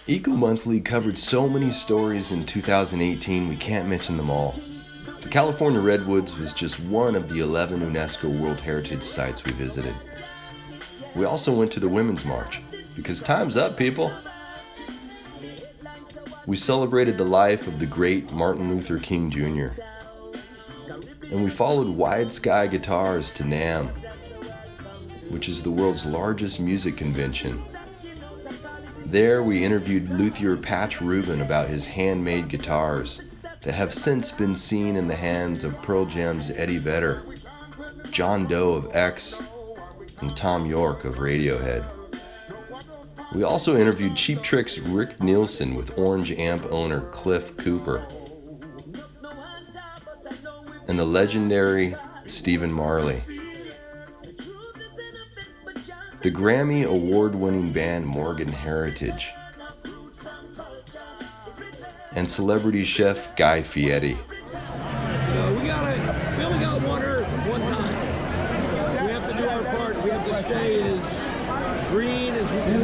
Ecomonthly covered so many stories in 2018 we can't mention them all. The California Redwoods was just one of the 11 UNESCO World Heritage Sites we visited. We also went to the Women's March, because time's up, people. We celebrated the life of the great Martin Luther King Jr. And we followed Wide Sky Guitars to NAMM, which is the world's largest music convention. There we interviewed luthier Patch Rubin about his handmade guitars that have since been seen in the hands of Pearl Jam's Eddie Vedder, John Doe of X, and Tom York of Radiohead. We also interviewed Cheap Trick's Rick Nielsen with Orange Amp owner Cliff Cooper, and the legendary Stephen Marley. The Grammy award-winning band Morgan Heritage, and celebrity chef Guy Fieri. So we only got one Earth, one time. We have to do our part. We have to stay as green as we can.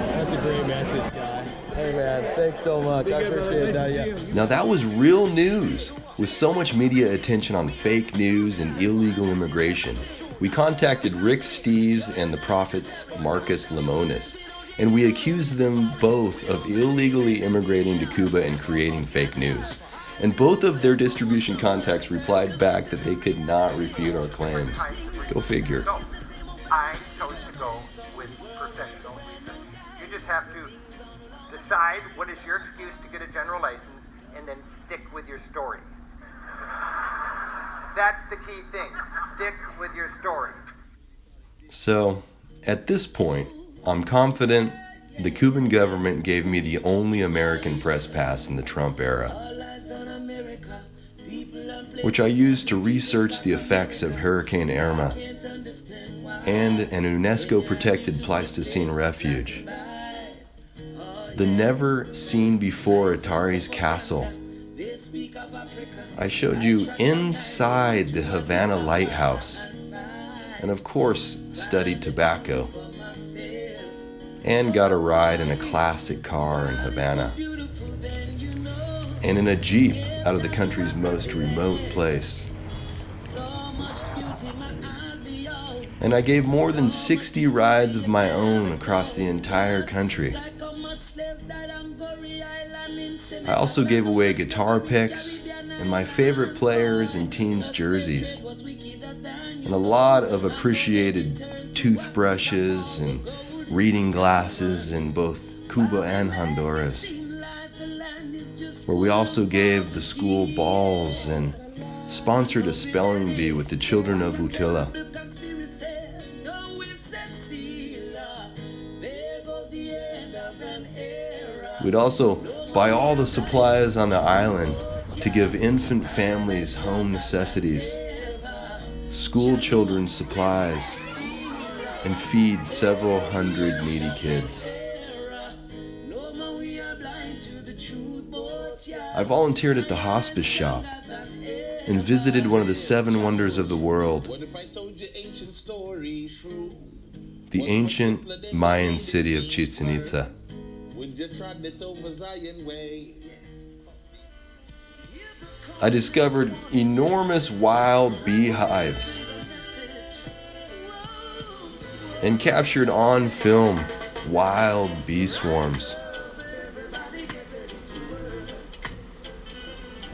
That's a great message, Guy. Hey man, thanks so much. I appreciate that. Yeah. Now that was real news. With so much media attention on fake news and illegal immigration, we contacted Rick Steves and the Prophet's Marcus Lemonis, and we accused them both of illegally immigrating to Cuba and creating fake news. And both of their distribution contacts replied back that they could not refute our claims. Go figure. So, I chose to go with professional research. You just have to decide what is your excuse to get a general license and then stick with your story. That's the key thing. Stick with your story. So, at this point, I'm confident the Cuban government gave me the only American press pass in the Trump era, which I used to research the effects of Hurricane Irma and an UNESCO-protected Pleistocene refuge. The never-seen-before Atari's castle. I showed you inside the Havana Lighthouse, and of course studied tobacco, and got a ride in a classic car in Havana, and in a Jeep out of the country's most remote place. And I gave more than 60 rides of my own across the entire country. I also gave away guitar picks and my favorite players and teams' jerseys, and a lot of appreciated toothbrushes and reading glasses in both Cuba and Honduras, where we also gave the school balls and sponsored a spelling bee with the children of Utila. We'd also buy all the supplies on the island to give infant families home necessities, school children's supplies, and feed several hundred needy kids. I volunteered at the hospice shop and visited one of the 7 wonders of the world, the ancient Mayan city of Chichen Itza. I discovered enormous wild beehives and captured on film wild bee swarms.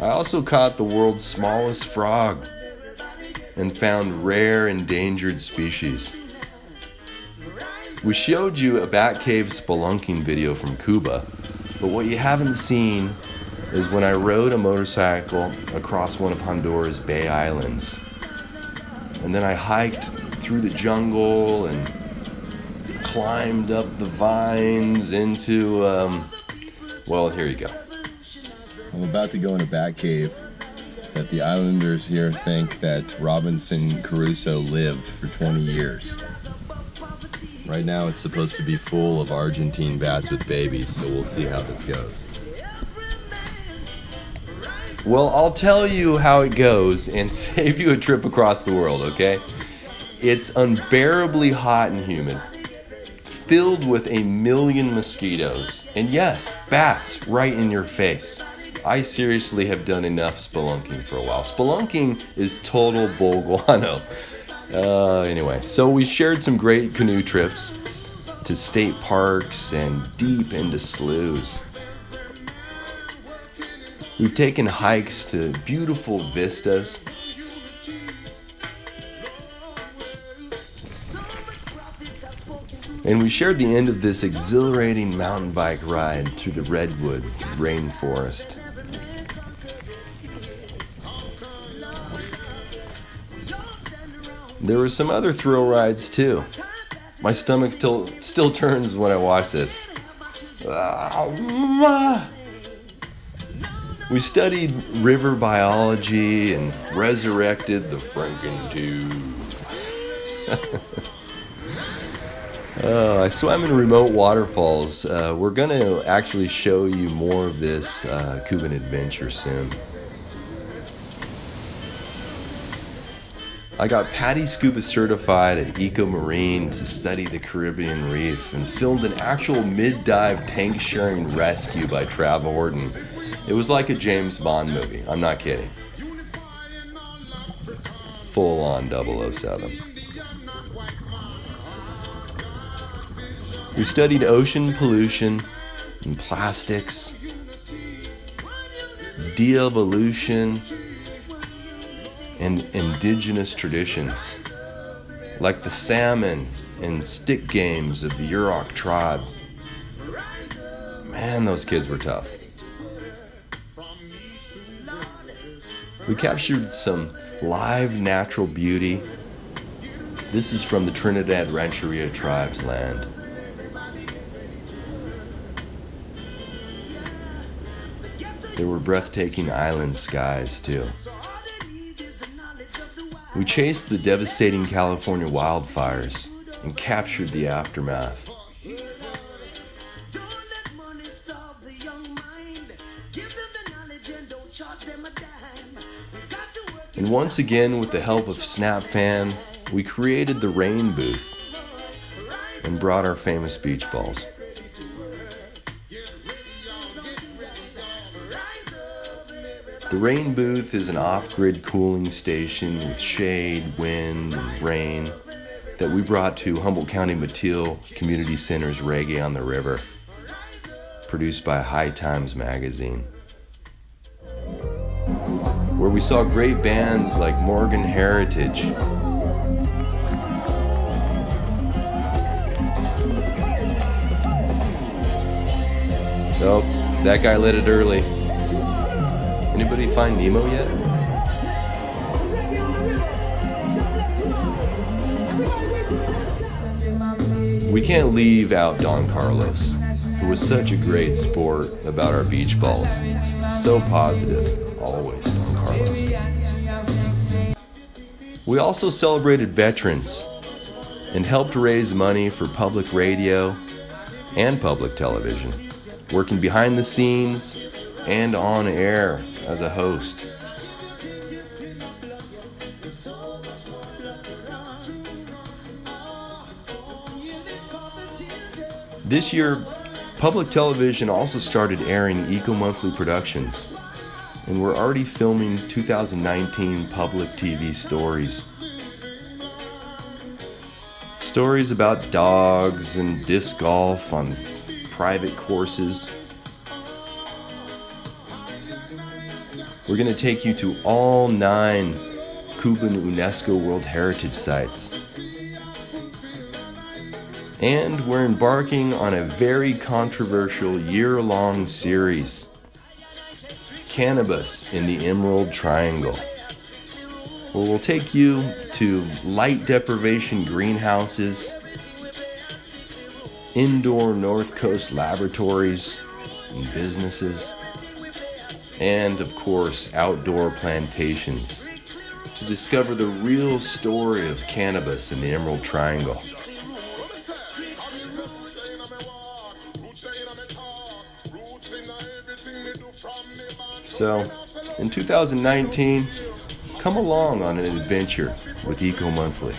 I also caught the world's smallest frog and found rare endangered species. We showed you a bat cave spelunking video from Cuba, but what you haven't seen is when I rode a motorcycle across one of Honduras' Bay Islands. And then I hiked through the jungle and climbed up the vines into, well, here you go. I'm about to go in a bat cave that the islanders here think that Robinson Crusoe lived for 20 years. Right now it's supposed to be full of Argentine bats with babies, so we'll see how this goes. Well, I'll tell you how it goes and save you a trip across the world, okay? It's unbearably hot and humid, filled with a million mosquitoes. And yes, bats right in your face. I seriously have done enough spelunking for a while. Spelunking is total bull guano. Anyway, so we shared some great canoe trips to state parks and deep into sloughs. We've taken hikes to beautiful vistas. And we shared the end of this exhilarating mountain bike ride through the redwood rainforest. There were some other thrill rides too. My stomach still turns when I watch this. We studied river biology and resurrected the Franken-tube. I swam in remote waterfalls. We're going to actually show you more of this Cuban adventure soon. I got PADI Scuba certified at Ecomarine to study the Caribbean reef and filmed an actual mid-dive tank sharing rescue by Trav Horton. It was like a James Bond movie, I'm not kidding. Full on 007. We studied ocean pollution and plastics, de-evolution, and indigenous traditions, like the salmon and stick games of the Yurok tribe. Man, those kids were tough. We captured some live natural beauty. This is from the Trinidad Rancheria tribe's land. There were breathtaking island skies too. We chased the devastating California wildfires and captured the aftermath. And once again, with the help of SnapFan, we created the rain booth and brought our famous beach balls. The rain booth is an off-grid cooling station with shade, wind, and rain that we brought to Humboldt County Mateel Community Center's Reggae on the River, produced by High Times Magazine, where we saw great bands like Morgan Heritage, oh, that guy lit it early. Anybody find Nemo yet? We can't leave out Don Carlos, who was such a great sport about our beach balls. So positive, always Don Carlos. We also celebrated veterans and helped raise money for public radio and public television, working behind the scenes and on air as a host. This year, public television also started airing Ecomonthly productions, and we're already filming 2019 public TV stories. Stories about dogs and disc golf on private courses. We're going to take you to all 9 Cuban UNESCO World Heritage Sites. And we're embarking on a very controversial year-long series, Cannabis in the Emerald Triangle, where we'll take you to light deprivation greenhouses, indoor North Coast laboratories and businesses, and of course outdoor plantations to discover the real story of cannabis in the Emerald Triangle. So, in 2019, come along on an adventure with Ecomonthly.